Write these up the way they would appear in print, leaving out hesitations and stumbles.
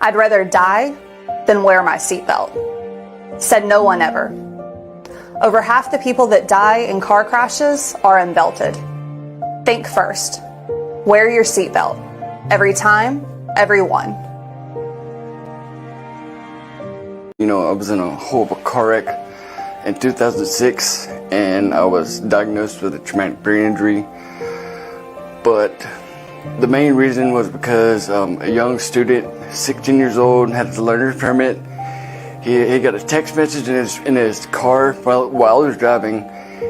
I'd rather die than wear my seatbelt, said no one ever. Over half the people that die in car crashes are unbelted. Think first. Wear your seatbelt. Every time, everyone. You know, I was in a horrible car wreck in 2006, and I was diagnosed with a traumatic brain injury. But the main reason was because a young student, 16 years old, had his learner's permit. He got a text message in his car while he was driving.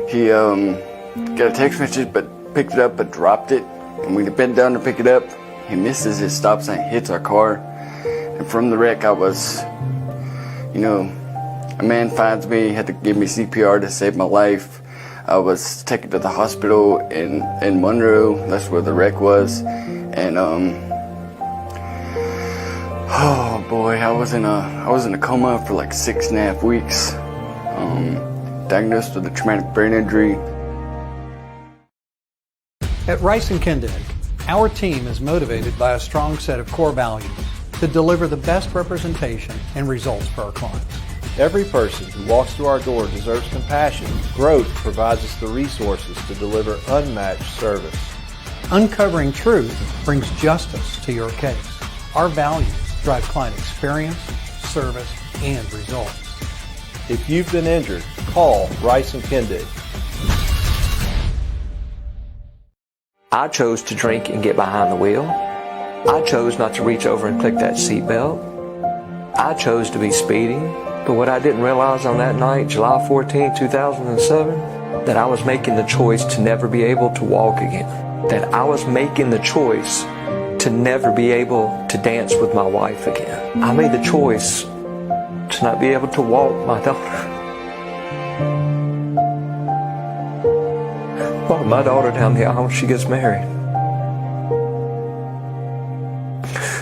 He got a text message but picked it up but dropped it. And when he bent down to pick it up, he misses his stop sign, hits our car. And from the wreck, I was, you know, a man finds me, had to give me CPR to save my life. I was taken to the hospital in Monroe. That's where the wreck was. And oh boy, I was in a coma for like 6.5 weeks. Diagnosed with a traumatic brain injury. At Rice and Kendig, our team is motivated by a strong set of core values to deliver the best representation and results for our clients. Every person who walks through our door deserves compassion. Growth provides us the resources to deliver unmatched service. Uncovering truth brings justice to your case. Our values drive client experience, service, and results. If you've been injured, call Rice and Kendig. I chose to drink and get behind the wheel. I chose not to reach over and click that seatbelt. I chose to be speeding. But what I didn't realize on that night, July 14, 2007, that I was making the choice to never be able to walk again. That I was making the choice to never be able to dance with my wife again. I made the choice to not be able to walk my daughter. While my daughter down the aisle, she gets married.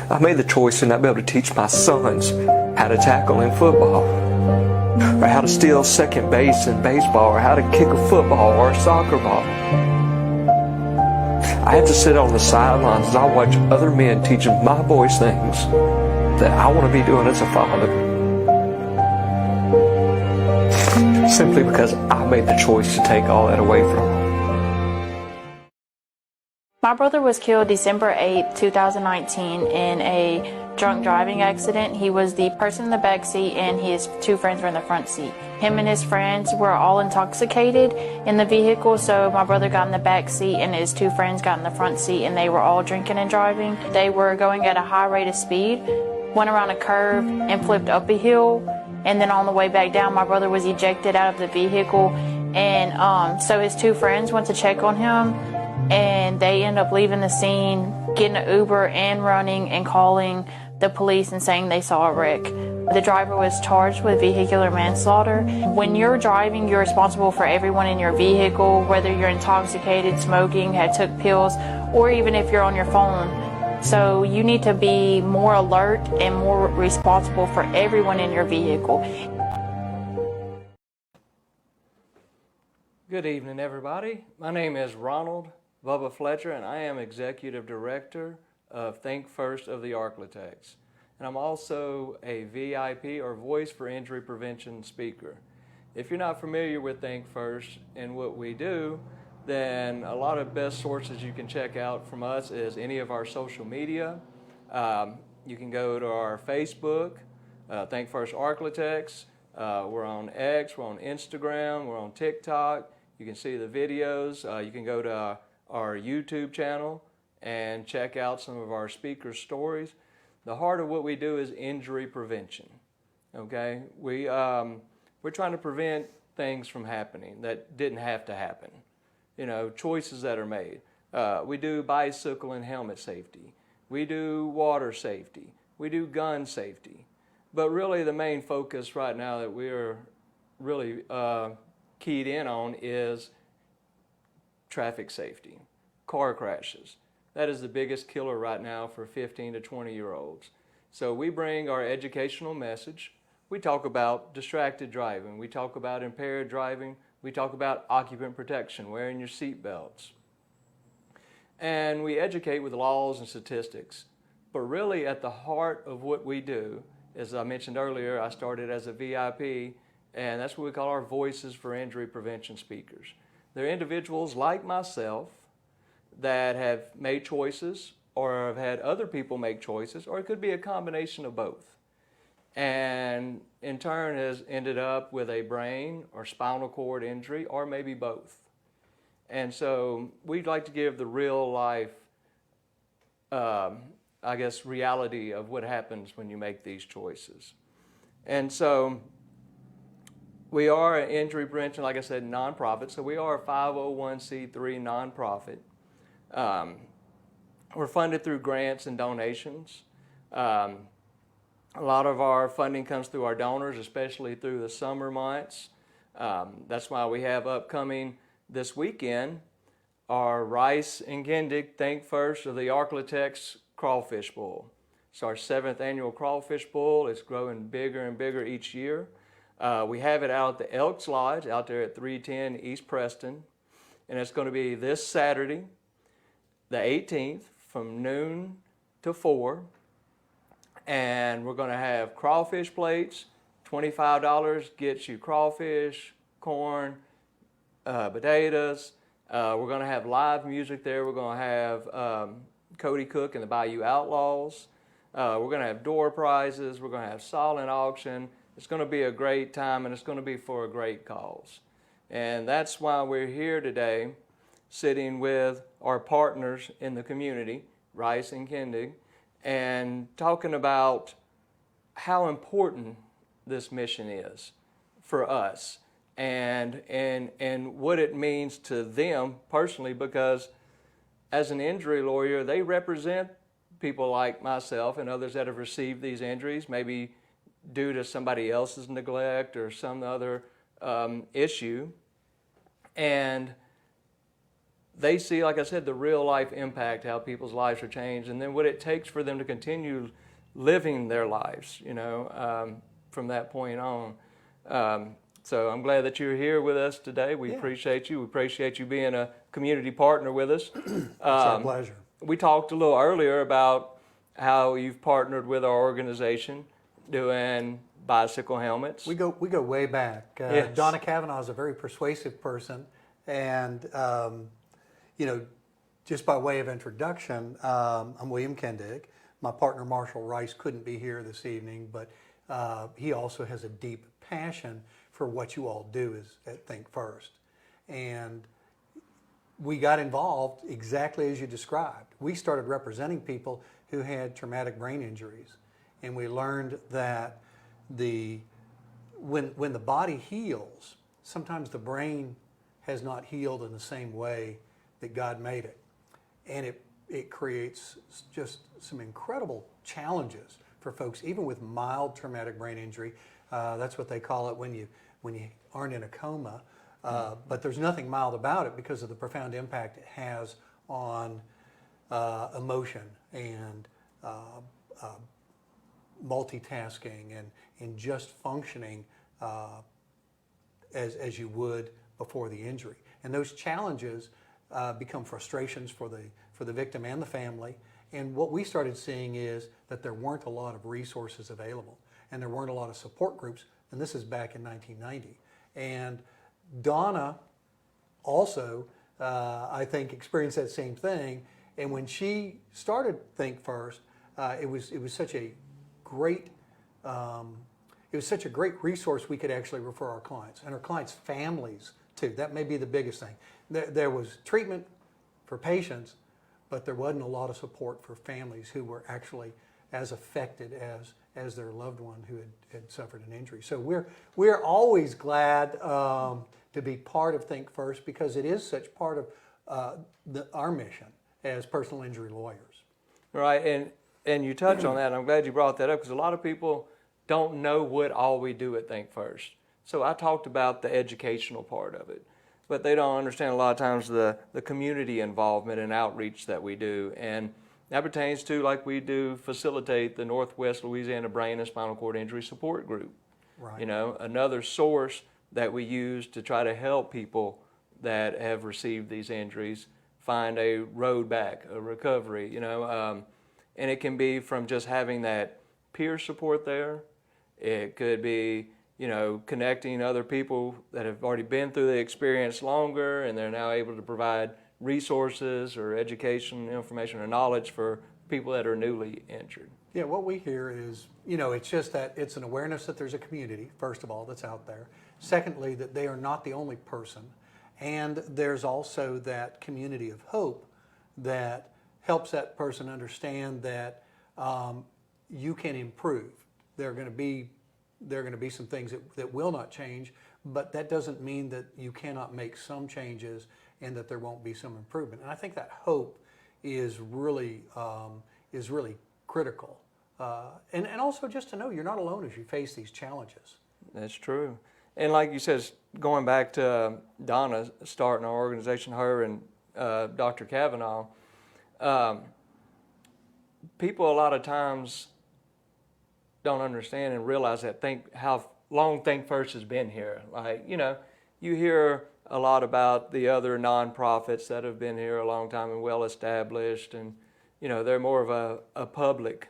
I made the choice to not be able to teach my sons how to tackle in football, or how to steal second base in baseball, or how to kick a football or a soccer ball. I had to sit on the sidelines as I watch other men teaching my boys things that I want to be doing as a father. Simply because I made the choice to take all that away from them. My brother was killed December 8, 2019 in a drunk driving accident. He was the person in the back seat and his two friends were in the front seat. Him and his friends were all intoxicated in the vehicle, so my brother got in the back seat and his two friends got in the front seat, and they were all drinking and driving. They were going at a high rate of speed, went around a curve and flipped up a hill, and then on the way back down, my brother was ejected out of the vehicle, and so his two friends went to check on him, and they ended up leaving the scene, getting an Uber and running and calling the police and saying they saw a wreck. The driver was charged with vehicular manslaughter. When you're driving, you're responsible for everyone in your vehicle, whether you're intoxicated, smoking, had took pills, or even if you're on your phone. So you need to be more alert and more responsible for everyone in your vehicle. Good evening, everybody. My name is Ronald Bubba Fletcher, and I am Executive Director of Think First of the Ark-La-Tex. And I'm also a VIP, or Voice for Injury Prevention speaker. If you're not familiar with Think First and what we do, then a lot of best sources you can check out from us is any of our social media. You can go to our Facebook, Think First Ark-La-Tex. We're on X, we're on Instagram, we're on TikTok. You can see the videos. You can go to our YouTube channel and check out some of our speakers' stories. The heart of what we do is injury prevention. Okay, we're trying to prevent things from happening that didn't have to happen. You know, choices that are made. We do bicycle and helmet safety. We do water safety. We do gun safety. But really, the main focus right now that we're really keyed in on is traffic safety, car crashes. That is the biggest killer right now for 15 to 20-year-olds. So we bring our educational message. We talk about distracted driving. We talk about impaired driving. We talk about occupant protection, wearing your seat belts. And we educate with laws and statistics. But really at the heart of what we do, as I mentioned earlier, I started as a VIP, and that's what we call our Voices for Injury Prevention speakers. They're individuals like myself that have made choices or have had other people make choices, or it could be a combination of both. And in turn has ended up with a brain or spinal cord injury, or maybe both. And so we'd like to give the real life, I guess, reality of what happens when you make these choices. And so we are an injury prevention, like I said, nonprofit. So we are a 501c3 nonprofit. We're funded through grants and donations. A lot of our funding comes through our donors, especially through the summer months. That's why we have upcoming this weekend our Rice and Kendig Think First of the Ark-La-Tex Crawfish Bowl. It's our 7th annual Crawfish Bowl. It's growing bigger and bigger each year. We have it out at the Elks Lodge out there at 310 East Preston. And it's going to be this Saturday, the 18th, from noon to 4. And we're going to have crawfish plates. $25 gets you crawfish, corn, potatoes. We're going to have live music there. We're going to have Cody Cook and the Bayou Outlaws. We're going to have door prizes. We're going to have silent auction. It's going to be a great time, and it's going to be for a great cause. And that's why we're here today, sitting with our partners in the community, Rice and Kendig, and talking about how important this mission is for us and what it means to them personally, because as an injury lawyer, they represent people like myself and others that have received these injuries, maybe due to somebody else's neglect or some other issue. And they see, like I said, the real life impact, how people's lives are changed, and then what it takes for them to continue living their lives, from that point on. So I'm glad that you're here with us today. We appreciate you. We appreciate you being a community partner with us. It's our pleasure. We talked a little earlier about how you've partnered with our organization doing bicycle helmets. We go way back. Yes. Donna Kavanaugh is a very persuasive person, and just by way of introduction, I'm William Kendig. My partner Marshall Rice couldn't be here this evening, but he also has a deep passion for what you all do at Think First. And we got involved exactly as you described. We started representing people who had traumatic brain injuries, and we learned that when the body heals, sometimes the brain has not healed in the same way that God made it. And it creates just some incredible challenges for folks, even with mild traumatic brain injury. That's what they call it when you aren't in a coma. But there's nothing mild about it because of the profound impact it has on emotion and multitasking and just functioning as you would before the injury. And those challenges become frustrations for the victim and the family. And what we started seeing is that there weren't a lot of resources available, and there weren't a lot of support groups, and this is back in 1990. And Donna also, I think, experienced that same thing. And when she started Think First, it was such a great resource we could actually refer our clients and our clients' families too. That may be the biggest thing. There was treatment for patients, but there wasn't a lot of support for families who were actually as affected as their loved one who had suffered an injury. So we're always glad to be part of Think First, because it is such part of our mission as personal injury lawyers. Right, and you touch on that, and I'm glad you brought that up, because a lot of people don't know what all we do at Think First. So I talked about the educational part of it, but they don't understand a lot of times the community involvement and outreach that we do. And that pertains to, like, we do facilitate the Northwest Louisiana Brain and Spinal Cord Injury Support Group. Right. Another source that we use to try to help people that have received these injuries find a road back, a recovery. And it can be from just having that peer support there. It could be, connecting other people that have already been through the experience longer, and they're now able to provide resources or education, information, or knowledge for people that are newly injured. Yeah, what we hear is, it's just that it's an awareness that there's a community, first of all, that's out there. Secondly, that they are not the only person. And there's also that community of hope that helps that person understand that you can improve. There are going to be some things that will not change, but that doesn't mean that you cannot make some changes and that there won't be some improvement. And I think that hope is really critical. And also just to know you're not alone as you face these challenges. That's true. And like you said, going back to Donna starting our organization, her and Dr. Kavanaugh, people a lot of times don't understand and realize that how long Think First has been here. Like, you hear a lot about the other nonprofits that have been here a long time and well established, and they're more of a public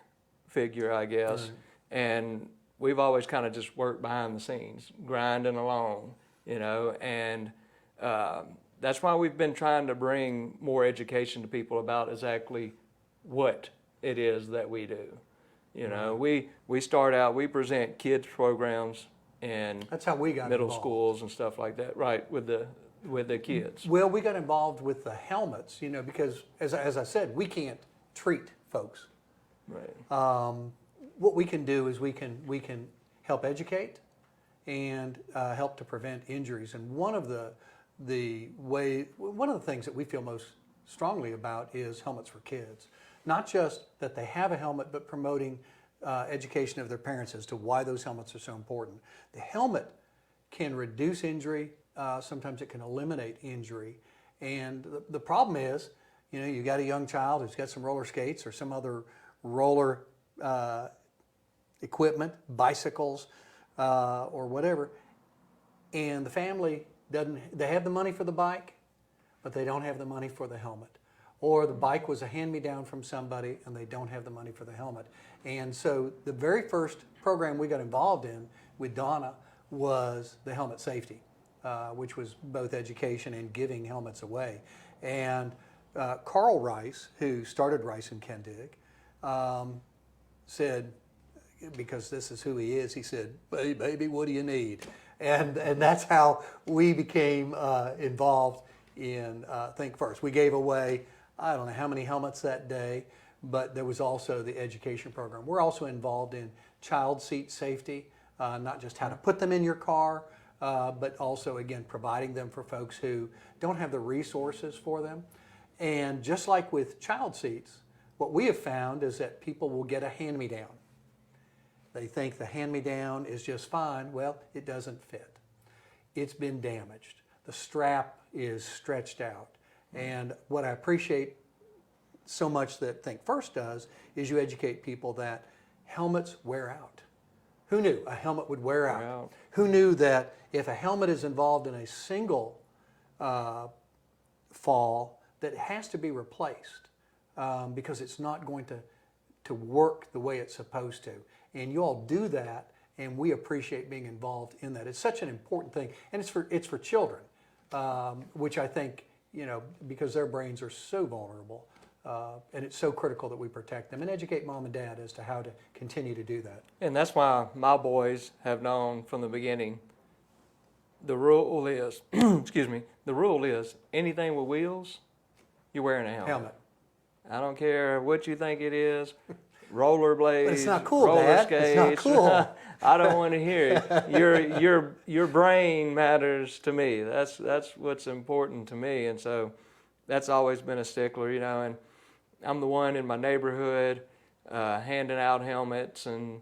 figure, I guess. Right. And we've always kind of just worked behind the scenes, grinding along, and that's why we've been trying to bring more education to people about exactly what it is that we do. We start out, we present kids programs in That's how we got middle involved. schools and stuff like that, right, with the kids. Well, we got involved with the helmets, because as I said, we can't treat folks. Right. What we can do is we can help educate and help to prevent injuries. And one of the things that we feel most strongly about is helmets for kids. Not just that they have a helmet, but promoting education of their parents as to why those helmets are so important. The helmet can reduce injury. Sometimes it can eliminate injury. And the problem is, you got a young child who's got some roller skates or some other roller equipment, bicycles, or whatever, and the family they have the money for the bike, but they don't have the money for the helmet. Or the bike was a hand-me-down from somebody and they don't have the money for the helmet. And so the very first program we got involved in with Donna was the helmet safety, which was both education and giving helmets away. And Carl Rice, who started Rice and Kendig, said, because this is who he is, he said, "Hey, baby, what do you need?" And that's how we became involved in Think First. We gave away, I don't know how many helmets that day, but there was also the education program. We're also involved in child seat safety, not just how to put them in your car, but also, again, providing them for folks who don't have the resources for them. And just like with child seats, what we have found is that people will get a hand-me-down. They think the hand-me-down is just fine. Well, it doesn't fit. It's been damaged. The strap is stretched out. And what I appreciate so much that Think First does is you educate people that helmets wear out. Who knew a helmet would wear out? Who knew that if a helmet is involved in a single fall, that it has to be replaced because it's not going to work the way it's supposed to. And you all do that, and we appreciate being involved in that. It's such an important thing, and it's for children, which I think, because their brains are so vulnerable, and it's so critical that we protect them and educate mom and dad as to how to continue to do that. And that's why my boys have known from the beginning, the rule is, the rule is anything with wheels, you're wearing a helmet. I don't care what you think it is. Rollerblades, It's not cool, roller Dad. skates. It's not cool. I don't want to hear it. Your brain matters to me. That's what's important to me, and so that's always been a stickler, And I'm the one in my neighborhood handing out helmets and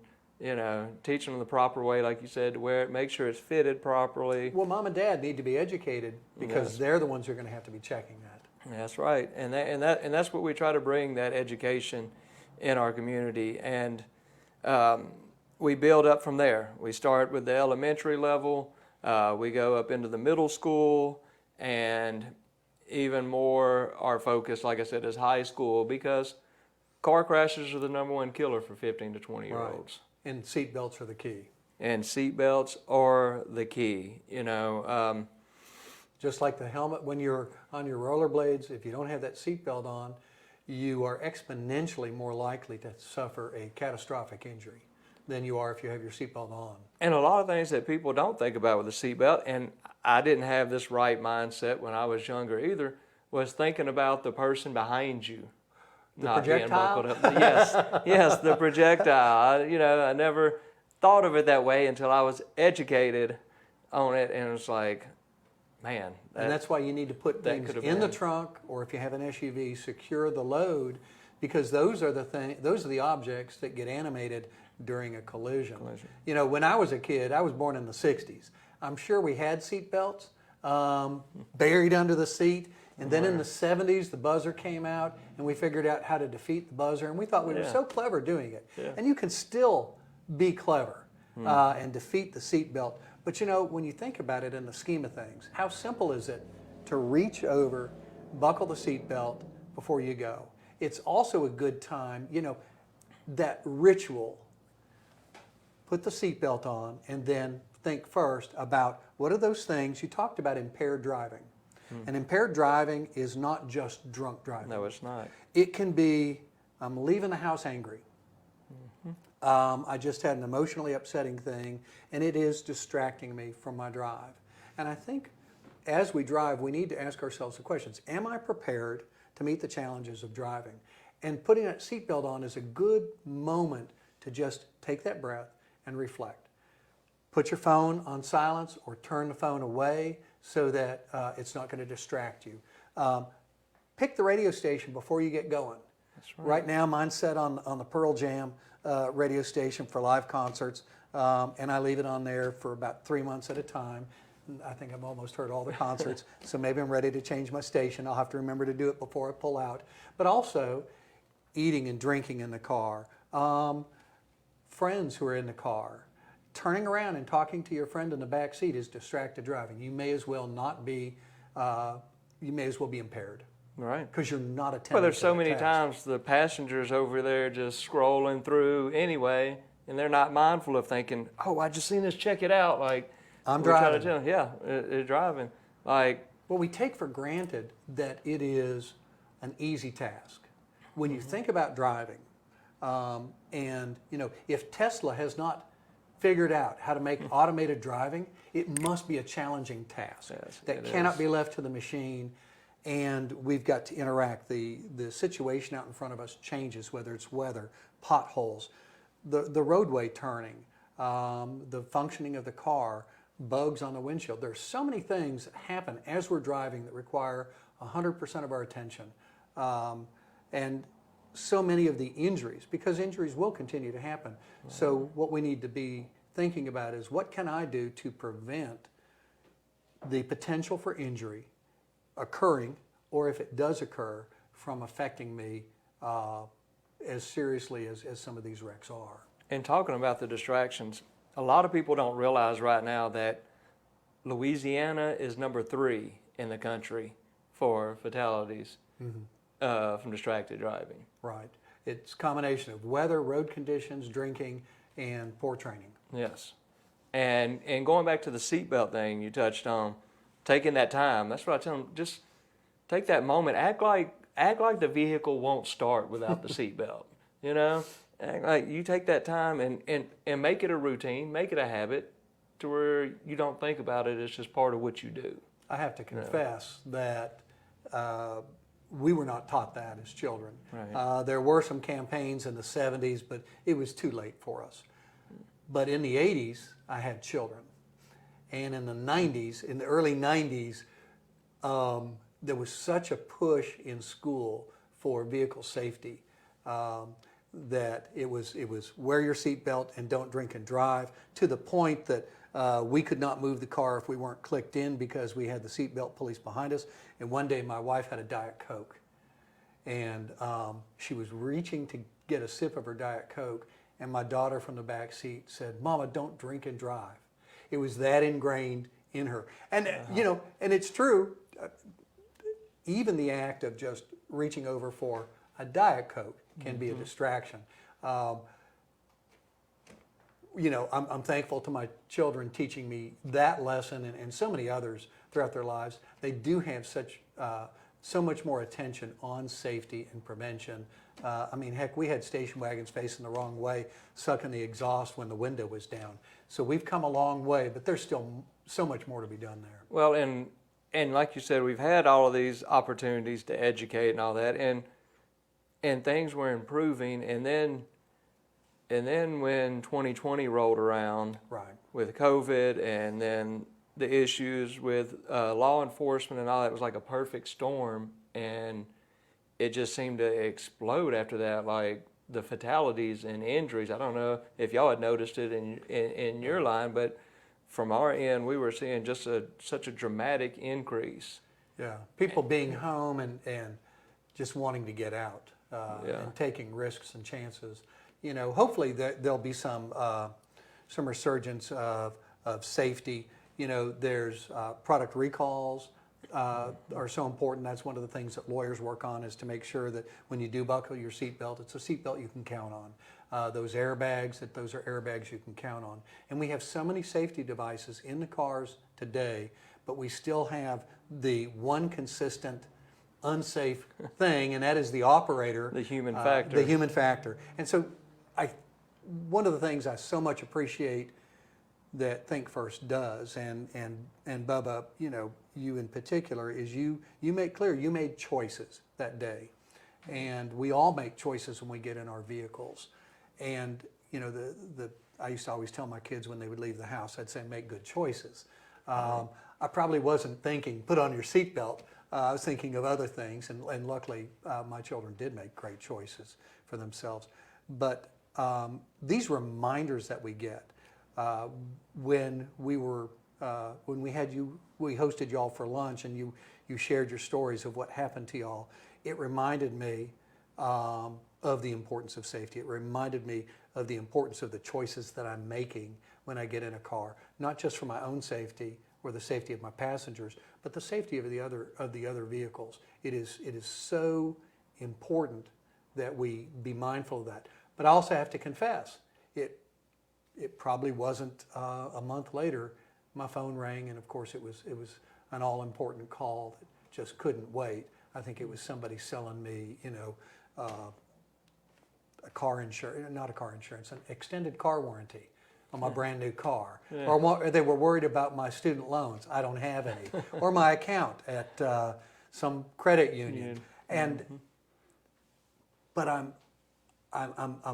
teaching them the proper way, like you said, to wear it. Make sure it's fitted properly. Well, mom and dad need to be educated because they're the ones who are going to have to be checking that. That's right, and that's what we try to bring, that education in our community, and we build up from there. We start with the elementary level, we go up into the middle school, and even more our focus, like I said, is high school, because car crashes are the #1 killer for 15 to 20-year-olds. Right. And seat belts are the key. And seat belts are the key, you know. Just like the helmet, when you're on your rollerblades, if you don't have that seat belt on, you are exponentially more likely to suffer a catastrophic injury than you are if you have your seatbelt on. And a lot of things that people don't think about with the seatbelt, and I didn't have this right mindset when I was younger either, was thinking about the person behind you. Not being projectile? buckled up. Yes, the projectile. I never thought of it that way until I was educated on it, and it's like, man. And that's why you need to put things in the trunk, or if you have an SUV, secure the load, because those are the objects that get animated during a collision. You know, when I was a kid, I was born in the 60s. I'm sure we had seat belts buried under the seat. And then in the 70s, the buzzer came out, and we figured out how to defeat the buzzer. And we thought we were so clever doing it. Yeah. And you can still be clever and defeat the seatbelt. But you know, when you think about it in the scheme of things, how simple is it to reach over, buckle the seatbelt before you go? It's also a good time, you know, that ritual. Put the seatbelt on and then think first about what are those things. You talked about impaired driving. And impaired driving is not just drunk driving. No, it's not. It can be, I'm leaving the house angry. I just had an emotionally upsetting thing, and it is distracting me from my drive. And I think as we drive, we need to ask ourselves the questions. Am I prepared to meet the challenges of driving? And putting that seatbelt on is a good moment to just take that breath and reflect. Put your phone on silence or turn the phone away so that it's not going to distract you. Pick the radio station before you get going. That's right. Right now, mine's set on the Pearl Jam radio station for live concerts, and I leave it on there for about 3 months at a time. I think I've almost heard all the concerts, so maybe I'm ready to change my station. I'll have to remember to do it before I pull out. But also, eating and drinking in the car, friends who are in the car, turning around and talking to your friend in the back seat is distracted driving. You may as well not be. You may as well be impaired. Right. Because you're not attending. Well, there's so many times the passengers over there just scrolling through anyway, and they're not mindful of thinking, "Oh, I just seen this. Check it out." Like I'm driving. They're driving. Like, well, we take for granted that it is an easy task. When you think about driving, and you know, if Tesla has not figured out how to make automated driving, it must be a challenging task that cannot be left to the machine. And we've got to interact. The situation out in front of us changes, whether it's weather, potholes, the roadway turning, the functioning of the car, bugs on the windshield. There's so many things that happen as we're driving that require 100% of our attention. And so many of the injuries, because injuries will continue to happen. Right. So what we need to be thinking about is, what can I do to prevent the potential for injury occurring, or if it does occur, from affecting me as seriously as some of these wrecks are. And talking about the distractions, a lot of people don't realize right now that Louisiana is #3 in the country for fatalities from distracted driving. Right. It's a combination of weather, road conditions, drinking, and poor training. Yes. And going back to the seatbelt thing you touched on, taking that time, that's what I tell them, just take that moment, act like the vehicle won't start without the seatbelt, you know? Act like you take that time and make it a routine, make it a habit to where you don't think about it, it's just part of what you do. I have to confess that we were not taught that as children. Right. There were some campaigns in the 70s, but it was too late for us. But in the 80s, I had children. And in the 90s, in the early 90s, there was such a push in school for vehicle safety that it was wear your seatbelt and don't drink and drive, to the point that we could not move the car if we weren't clicked in because we had the seatbelt police behind us. And one day my wife had a Diet Coke, and she was reaching to get a sip of her Diet Coke, and my daughter from the back seat said, "Mama, don't drink and drive." It was that ingrained in her. And, you know, and it's true, even the act of just reaching over for a Diet Coke can be a distraction. You know, I'm thankful to my children teaching me that lesson and so many others throughout their lives. They do have so much more attention on safety and prevention. I mean, heck, we had station wagons facing the wrong way, sucking the exhaust when the window was down. So we've come a long way, but there's still so much more to be done there. Well, and like you said, we've had all of these opportunities to educate and all that, and things were improving, and then when 2020 rolled around, Right. with COVID, and then the issues with law enforcement and all that, it was like a perfect storm, and it just seemed to explode after that, like the fatalities and injuries. I don't know if y'all had noticed it in your line, but from our end, we were seeing just such a dramatic increase. Yeah, people being home and just wanting to get out and taking risks and chances. You know, hopefully there'll be some resurgence of safety. You know, there's product recalls are so important. That's one of the things that lawyers work on, is to make sure that when you do buckle your seatbelt, it's a seatbelt you can count on. Those airbags, those are airbags you can count on. And we have so many safety devices in the cars today, but we still have the one consistent unsafe thing, and that is the operator. The human factor. The human factor. And so one of the things I so much appreciate that Think First does, and Bubba, you know, you in particular, is you make clear you made choices that day. And we all make choices when we get in our vehicles. And, you know, I used to always tell my kids when they would leave the house, I'd say, make good choices. I probably wasn't thinking, put on your seatbelt. I was thinking of other things, and luckily my children did make great choices for themselves. But these reminders that we get when we hosted y'all for lunch, and you shared your stories of what happened to y'all, it reminded me of the importance of safety. It reminded me of the importance of the choices that I'm making when I get in a car, not just for my own safety or the safety of my passengers, but the safety of the other vehicles. It is so important that we be mindful of that. But I also have to confess, it probably wasn't a month later, my phone rang, and of course it was an all-important call that just couldn't wait. I think it was somebody selling me, you know, an extended car warranty on my brand new car. Yeah. Or they were worried about my student loans. I don't have any. Or my account at some credit union. And but I'm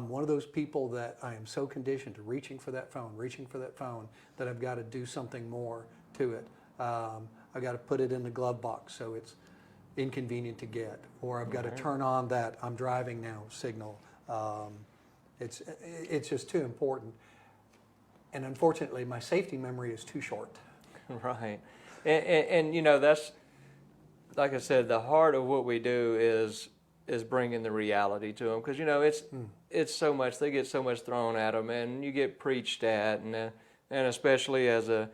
one of those people that I am so conditioned to reaching for that phone, that I've got to do something more to it. I've got to put it in the glove box so it's inconvenient to get, or I've got to turn on that "I'm driving now" signal. It's just too important. And unfortunately, my safety memory is too short. Right. And you know, that's, like I said, the heart of what we do is bringing the reality to them, because you know it's so much, they get so much thrown at them, and you get preached at, and especially as a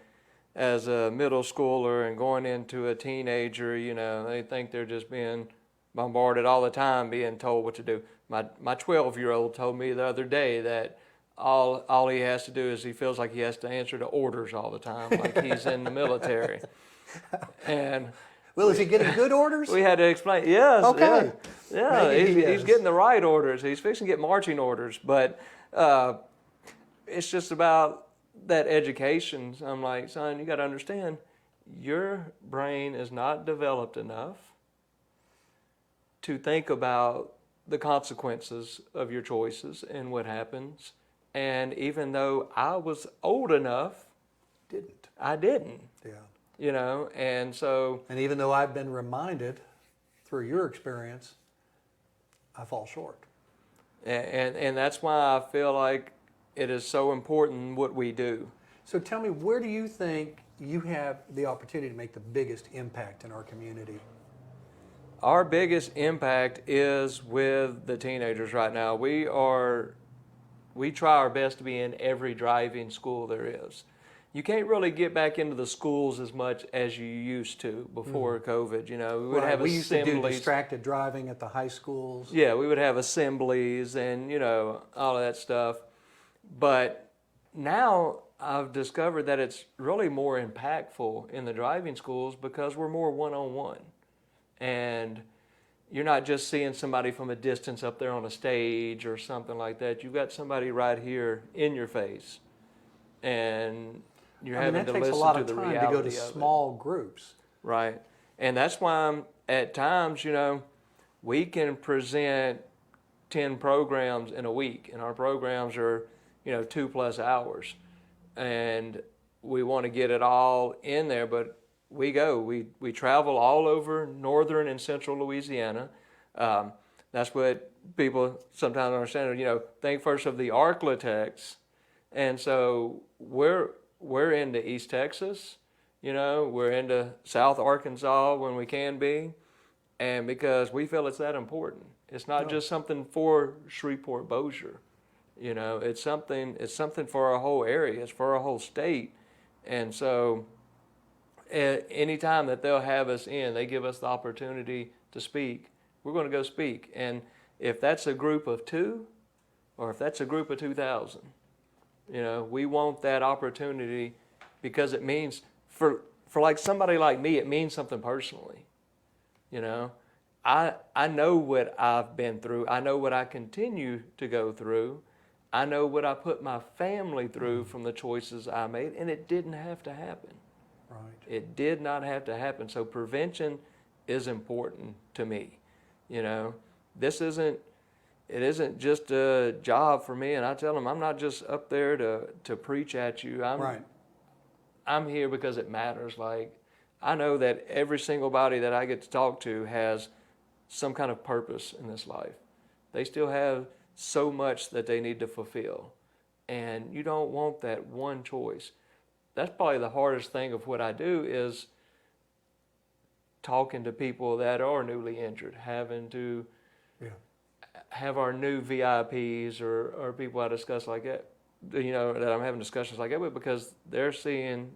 middle schooler and going into a teenager, you know, they think they're just being bombarded all the time, being told what to do. My 12-year-old told me the other day that all he has to do is he feels like he has to answer to orders all the time, like he's in the military. And well, is he getting good orders? We had to explain. Yes. Okay. Yeah. He's getting the right orders. He's fixing to get marching orders, but it's just about that education. I'm like, son, you got to understand, your brain is not developed enough to think about the consequences of your choices and what happens. And even though I was old enough, I didn't. Yeah. You know, and so... And even though I've been reminded through your experience, I fall short. And that's why I feel like it is so important what we do. So tell me, where do you think you have the opportunity to make the biggest impact in our community? Our biggest impact is with the teenagers right now. We try our best to be in every driving school there is. you can't really get back into the schools as much as you used to before COVID. You know, we would have we used to do assemblies. distracted driving at the high schools. Yeah, we would have assemblies and, you know, all of that stuff. But now I've discovered that it's really more impactful in the driving schools because we're more one-on-one. And you're not just seeing somebody from a distance up there on a stage or something like that. You've got somebody right here in your face. And you're having to listen to the reality that takes a lot of time to go to small groups. Right. And that's why at times, you know, we can present 10 programs in a week, and our programs are, you know, 2+ hours. And we want to get it all in there, but we travel all over northern and central Louisiana. That's what people sometimes don't understand. You know, think first of the Ark-La-Tex. And so we're into East Texas, you know, we're into South Arkansas when we can be, and because we feel it's that important. It's not just something for Shreveport-Bossier, you know, it's something for our whole area, it's for our whole state. And so any time that they'll have us in, they give us the opportunity to speak, we're going to go speak. And if that's a group of 2 or if that's a group of 2,000, you know, we want that opportunity because it means, for like somebody like me, it means something personally. You know, I know what I've been through. I know what I continue to go through. I know what I put my family through from the choices I made, and it didn't have to happen. Right. It did not have to happen. So prevention is important to me. You know, it isn't just a job for me, and I tell them I'm not just up there to preach at you. I'm here because it matters. Like, I know that every single body that I get to talk to has some kind of purpose in this life. They still have so much that they need to fulfill, and you don't want that one choice. That's probably the hardest thing of what I do is talking to people that are newly injured, having to have our new VIPs or people I discuss like that, you know, that I'm having discussions like that with, because they're seeing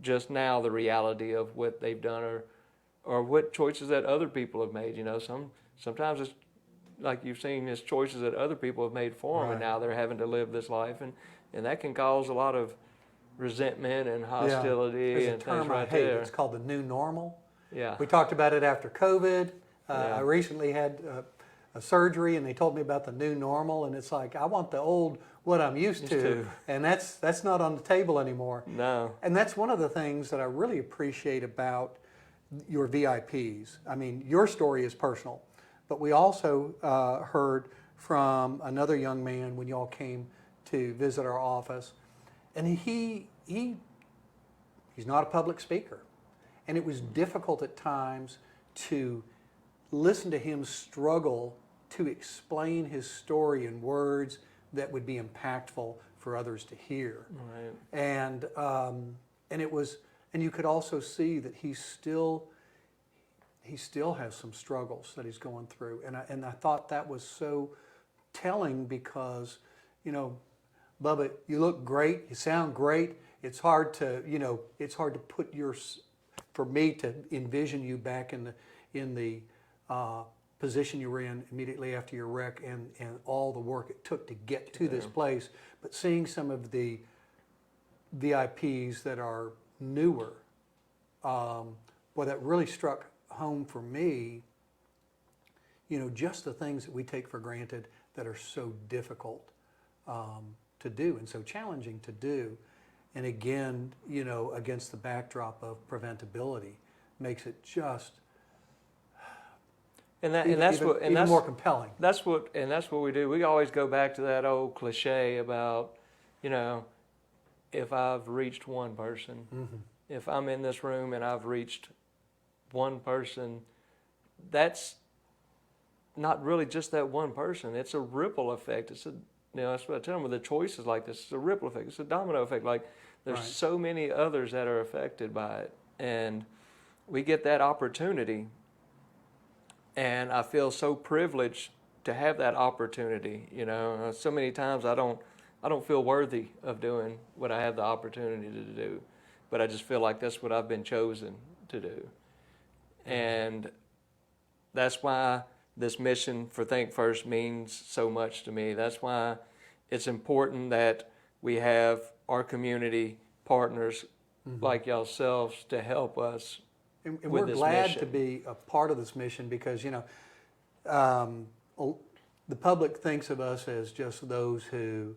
just now the reality of what they've done or what choices that other people have made. You know, sometimes it's like you've seen, it's choices that other people have made for them, and now they're having to live this life, and that can cause a lot of resentment and hostility and things right there. It's called the new normal. Yeah. We talked about it after COVID. I recently had a surgery, and they told me about the new normal, and it's like, I want the old, what I'm used to, and that's not on the table anymore. No. And that's one of the things that I really appreciate about your VIPs. I mean, your story is personal, but we also heard from another young man when y'all came to visit our office, and he's not a public speaker, and it was difficult at times to listen to him struggle to explain his story in words that would be impactful for others to hear. Right. And it was, and you could also see that he still has some struggles that he's going through. And I thought that was so telling because, you know, Bubba, you look great, you sound great. It's hard to, you know, put for me to envision you back in the position you were in immediately after your wreck and all the work it took to get to this place. But seeing some of the VIPs that are newer, boy, that really struck home for me, you know, just the things that we take for granted that are so difficult to do and so challenging to do. And again, you know, against the backdrop of preventability makes it just even more compelling. That's what we do. We always go back to that old cliche about, you know, if I've reached one person, if I'm in this room and I've reached one person, that's not really just that one person. It's a ripple effect. It's that's what I tell them with the choices like this. It's a ripple effect. It's a domino effect. Like there's so many others that are affected by it, and we get that opportunity. And I feel so privileged to have that opportunity. You know, so many times I don't I don't feel worthy of doing what I have the opportunity to do, but I just feel like that's what I've been chosen to do. And that's why this mission for Think First means so much to me. That's why it's important that we have our community partners like yourselves to help us And with we're this glad mission. to be a part of this mission because, the public thinks of us as just those who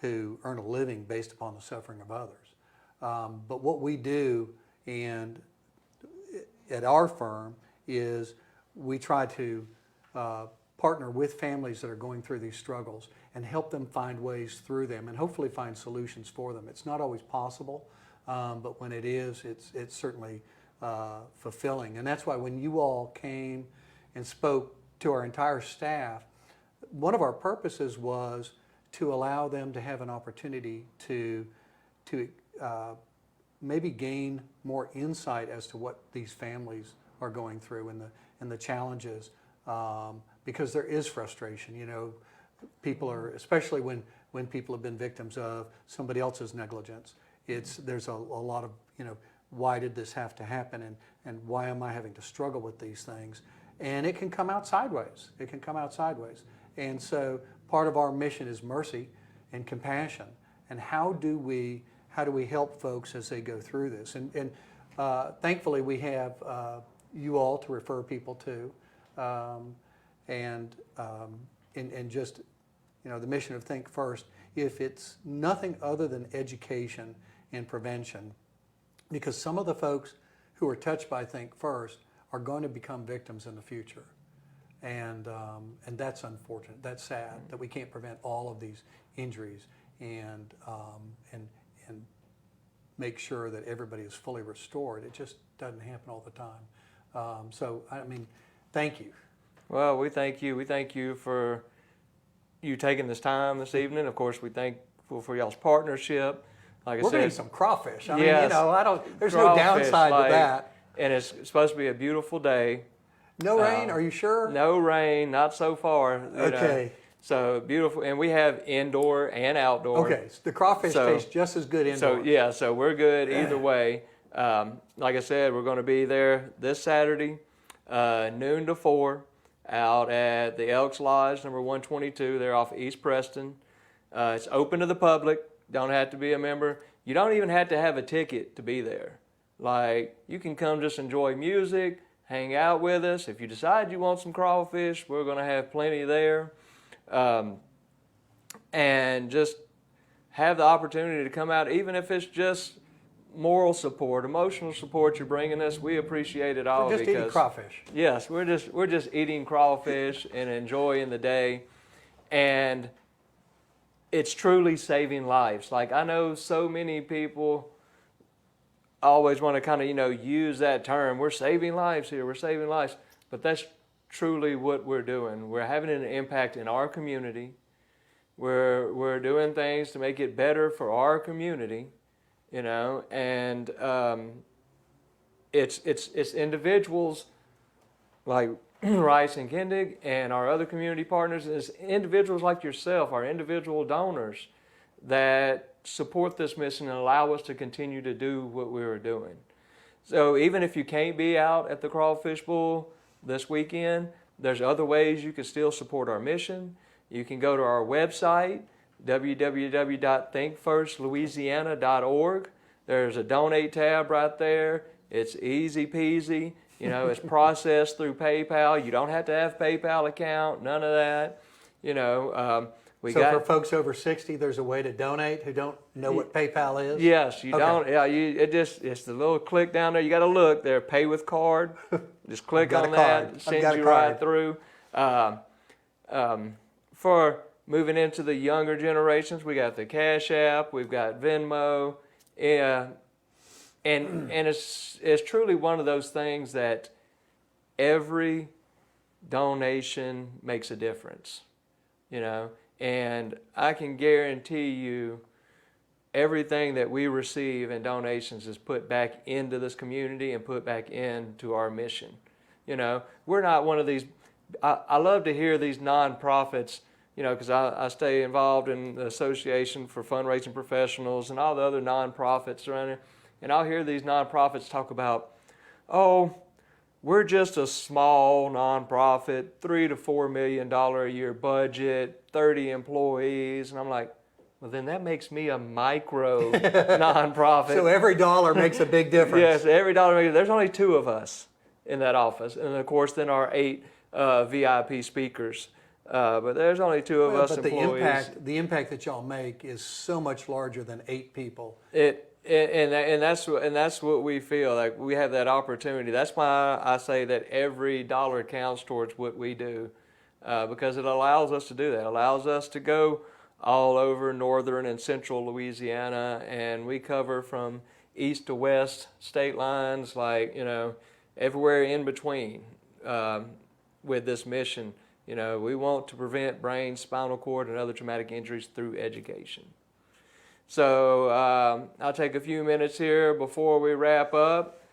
earn a living based upon the suffering of others. But what we do and at our firm is we try to partner with families that are going through these struggles and help them find ways through them and hopefully find solutions for them. It's not always possible, but when it is, it's certainly fulfilling. And that's why when you all came and spoke to our entire staff, one of our purposes was to allow them to have an opportunity to maybe gain more insight as to what these families are going through and the challenges, because there is frustration. People are, especially when people have been victims of somebody else's negligence. There's a lot of, why did this have to happen, and why am I having to struggle with these things? And it can come out sideways. It can come out sideways. And so part of our mission is mercy and compassion. And how do we help folks as they go through this? And thankfully we have you all to refer people to, and just the mission of Think First. If it's nothing other than education and prevention, because some of the folks who are touched by Think First are going to become victims in the future. And that's unfortunate. That's sad that we can't prevent all of these injuries and make sure that everybody is fully restored. It just doesn't happen all the time. So I mean, thank you. Well, we thank you. We thank you for you taking this time this evening. Of course, we thankful for y'all's partnership. Like We're I said, getting some crawfish. I yes, mean, there's no downside to that. And it's supposed to be a beautiful day. No rain, are you sure? No rain, not so far. Okay. So beautiful, and we have indoor and outdoor. Okay, so the crawfish taste just as good indoors. So we're good either way. Like I said, we're going to be there this Saturday, noon to 4, out at the Elks Lodge, number 122. They're off East Preston. It's open to the public. Don't have to be a member. You don't even have to have a ticket to be there. Like, you can come just enjoy music, hang out with us. If you decide you want some crawfish, we're going to have plenty there. And just have the opportunity to come out, even if it's just moral support, emotional support you're bringing us. We appreciate it all. We're just eating crawfish. Yes, we're just eating crawfish and enjoying the day. And it's truly saving lives. Like, I know so many people always want to kind of, use that term. We're saving lives here. We're saving lives. But that's truly what we're doing. We're having an impact in our community. We're doing things to make it better for our community, and it's individuals like Rice and Kendig and our other community partners, is individuals like yourself, our individual donors, that support this mission and allow us to continue to do what we were doing. So even if you can't be out at the Crawfish Bowl this weekend, there's other ways you can still support our mission. You can go to our website, www.thinkfirstlouisiana.org. There's a donate tab right there. It's easy peasy. It's processed through PayPal. You don't have to have a PayPal account, none of that. For folks over 60, there's a way to donate who don't know what PayPal is? Okay. Yes, don't. Yeah, it's the little click down there. You got to look there, pay with card. Just click on that. It sends you right through. For moving into the younger generations, we got the Cash App, we've got Venmo, and it's truly one of those things that every donation makes a difference, and I can guarantee you everything that we receive in donations is put back into this community and put back into our mission. We're not one of these, I love to hear these nonprofits because I stay involved in the Association for Fundraising Professionals and all the other nonprofits around here. And I'll hear these nonprofits talk about, oh, we're just a small nonprofit, $3 to $4 million a year budget, 30 employees. And I'm like, well, then that makes me a micro nonprofit. So every dollar makes a big difference. Yes, every dollar makes. There's only 2 of us in that office. And of course, then our 8 VIP speakers. But there's only 2 of us employees. The impact that y'all make is so much larger than 8 people. And that's what we feel like. We have that opportunity. That's why I say that every dollar counts towards what we do, because it allows us to do that. It allows us to go all over northern and central Louisiana, and we cover from east to west state lines, like everywhere in between. With this mission, we want to prevent brain, spinal cord, and other traumatic injuries through education. So I'll take a few minutes here before we wrap up.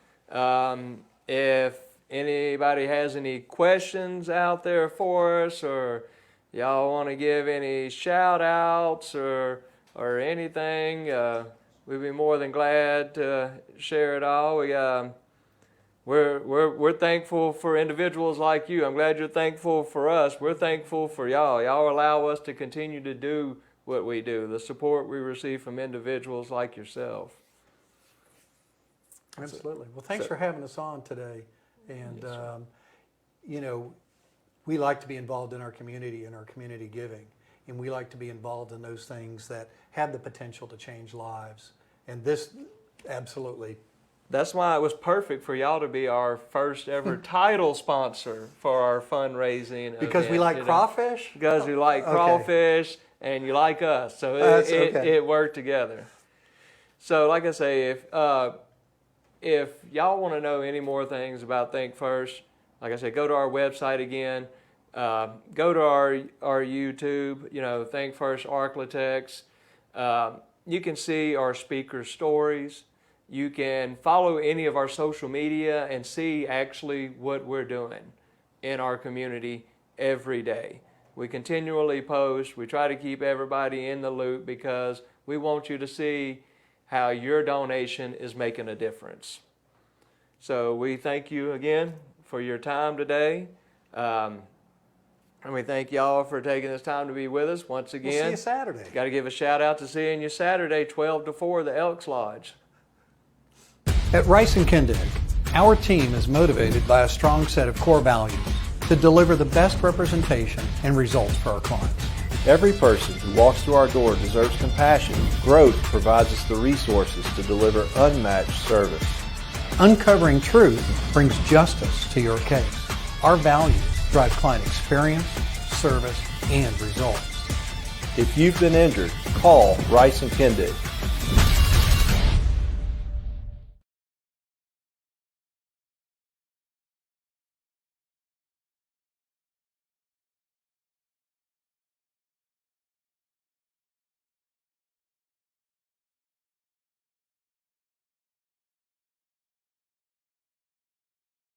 If anybody has any questions out there for us, or y'all want to give any shout outs or anything, we'd be more than glad to share it all. We're thankful for individuals like you. I'm glad you're thankful for us. We're thankful for y'all. Y'all allow us to continue to do what we do, the support we receive from individuals like yourself. Absolutely. Well, thanks for having us on today. And, we like to be involved in our community and our community giving. And we like to be involved in those things that have the potential to change lives. And this, absolutely. That's why it was perfect for y'all to be our first ever title sponsor for our fundraising Because event, we like crawfish? Because we like crawfish. And you like us, so it worked together. So, like I say, if y'all want to know any more things about Think First, like I said, go to our website again. Go to our YouTube. Think First Ark-La-Tex. You can see our speakers' stories. You can follow any of our social media and see actually what we're doing in our community every day. We continually post. We try to keep everybody in the loop because we want you to see how your donation is making a difference. So we thank you again for your time today. And we thank y'all for taking this time to be with us once again. We'll see you Saturday. Got to give a shout out to seeing you Saturday, 12 to 4, the Elks Lodge. At Rice and Kendig, our team is motivated by a strong set of core values to deliver the best representation and results for our clients. Every person who walks through our door deserves compassion. Growth provides us the resources to deliver unmatched service. Uncovering truth brings justice to your case. Our values drive client experience, service, and results. If you've been injured, call Rice and Kendig